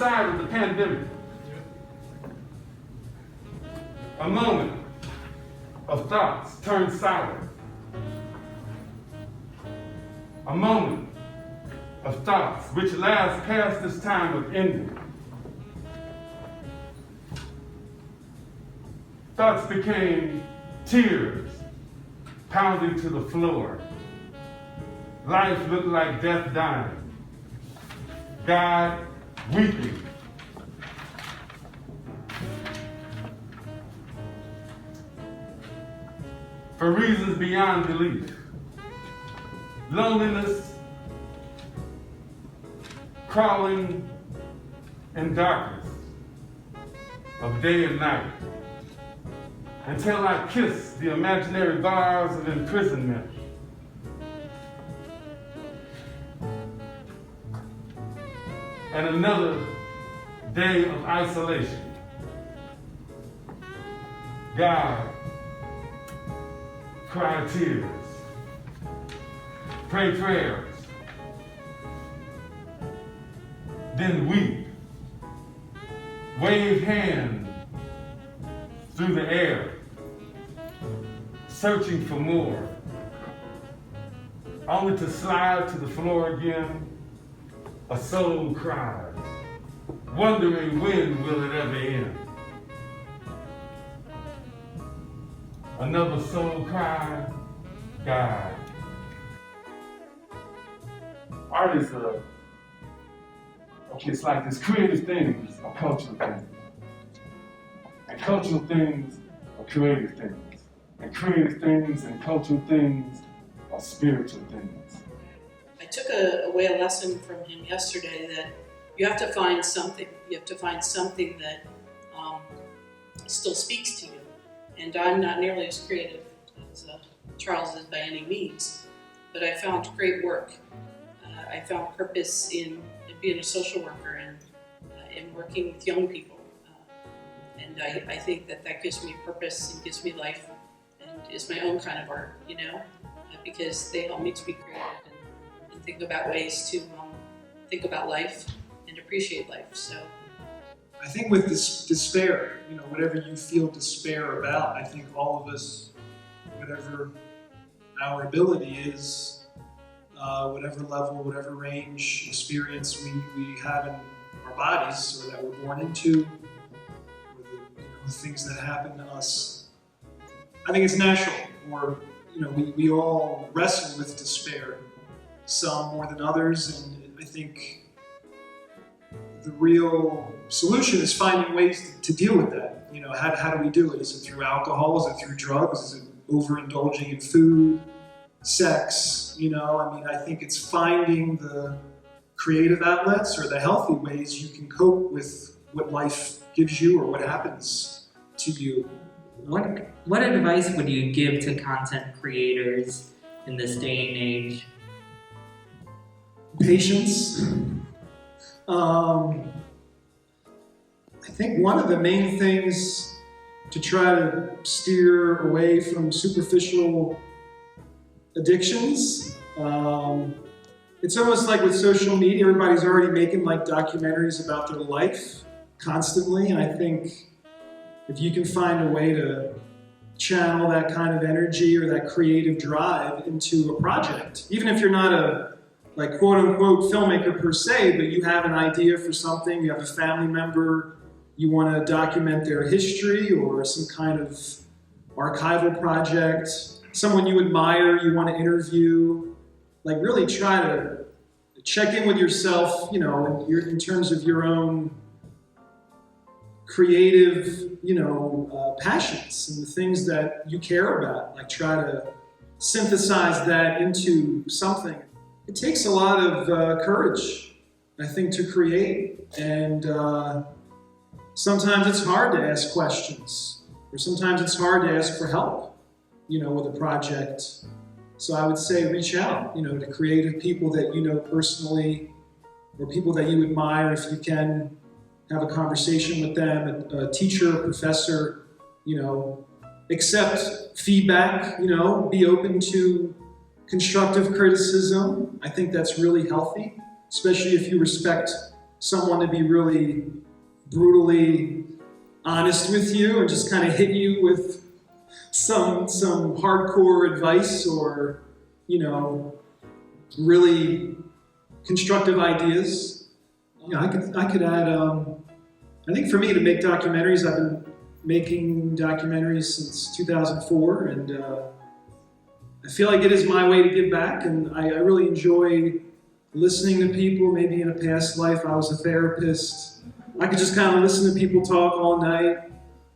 side of the pandemic, a moment of thoughts turned silent. A moment of thoughts which last past this time of ending. Thoughts became tears pounding to the floor. Life looked like death dying. God weeping. For reasons beyond belief. Loneliness, crawling in darkness of day and night, until I kiss the imaginary bars of imprisonment. And another day of isolation. God, cry tears, pray prayers, then weep, wave hands through the air, searching for more, only to slide to the floor again, a soul cried, wondering when will it ever end. Another soul cried, God. Art is it's like this creative things are cultural things. And cultural things are creative things. And creative things and cultural things are spiritual things. I took away a lesson from him yesterday that you have to find something. You have to find something that still speaks to you. And I'm not nearly as creative as Charles is by any means, but I found great work. I found purpose in being a social worker and in working with young people. And I think that gives me purpose and gives me life and is my own kind of art, because they help me to be creative and think about ways to think about life and appreciate life. So I think with this despair, whatever you feel despair about, I think all of us, whatever our ability is, whatever level, whatever range, experience we have in our bodies or that we're born into, or the things that happen to us, I think it's natural. Or we all wrestle with despair, some more than others, and I think the real solution is finding ways to deal with that. How do we do it? Is it through alcohol? Is it through drugs? Is it overindulging in food, sex? I think it's finding the creative outlets or the healthy ways you can cope with what life gives you or what happens to you. What advice would you give to content creators in this day and age? Patience. I think one of the main things to try to steer away from superficial addictions, it's almost like with social media, everybody's already making documentaries about their life constantly, and I think if you can find a way to channel that kind of energy or that creative drive into a project, even if you're not a quote-unquote filmmaker per se, but you have an idea for something, you have a family member, you want to document their history or some kind of archival project, someone you admire, you want to interview, really try to check in with yourself, in terms of your own creative, passions and the things that you care about. Try to synthesize that into something. It takes a lot of courage, I think, to create, and sometimes it's hard to ask questions, or sometimes it's hard to ask for help, with a project. So I would say reach out, to creative people that you know personally, or people that you admire. If you can, have a conversation with them, a teacher, a professor, accept feedback, be open to constructive criticism. I think that's really healthy, especially if you respect someone to be really brutally honest with you and just kind of hit you with some hardcore advice or, really constructive ideas. I could add, I think for me to make documentaries, I've been making documentaries since 2004, and I feel like it is my way to give back, and I really enjoy listening to people. Maybe in a past life I was a therapist. I could just kind of listen to people talk all night.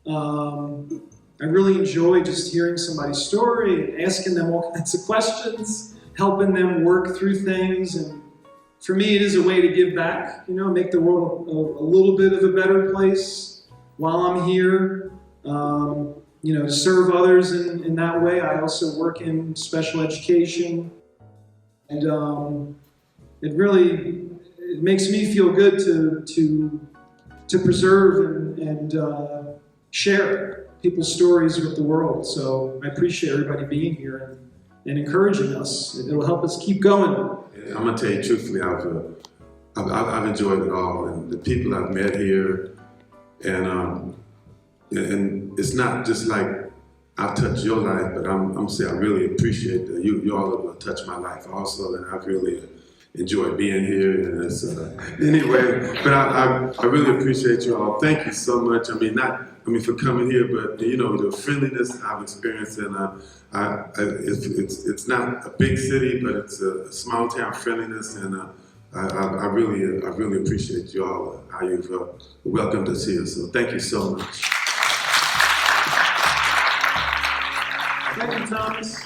I really enjoy just hearing somebody's story and asking them all kinds of questions, helping them work through things. And for me, it is a way to give back, make the world a little bit of a better place while I'm here, to serve others in that way. I also work in special education, and it makes me feel good to preserve and share people's stories with the world. So I appreciate everybody being here and encouraging us. It'll help us keep going. I'm gonna tell you truthfully, I've enjoyed it all, and the people I've met here, and it's not just like I've touched your life, but I'm saying I really appreciate that you all have touched my life also, and I've really enjoyed being here. And it's, anyway, but I really appreciate you all. Thank you so much. For coming here, but the friendliness I've experienced, and it's not a big city, but it's a small town friendliness, and I really appreciate you all, how you've welcomed us here. So thank you so much. Thank you, Thomas.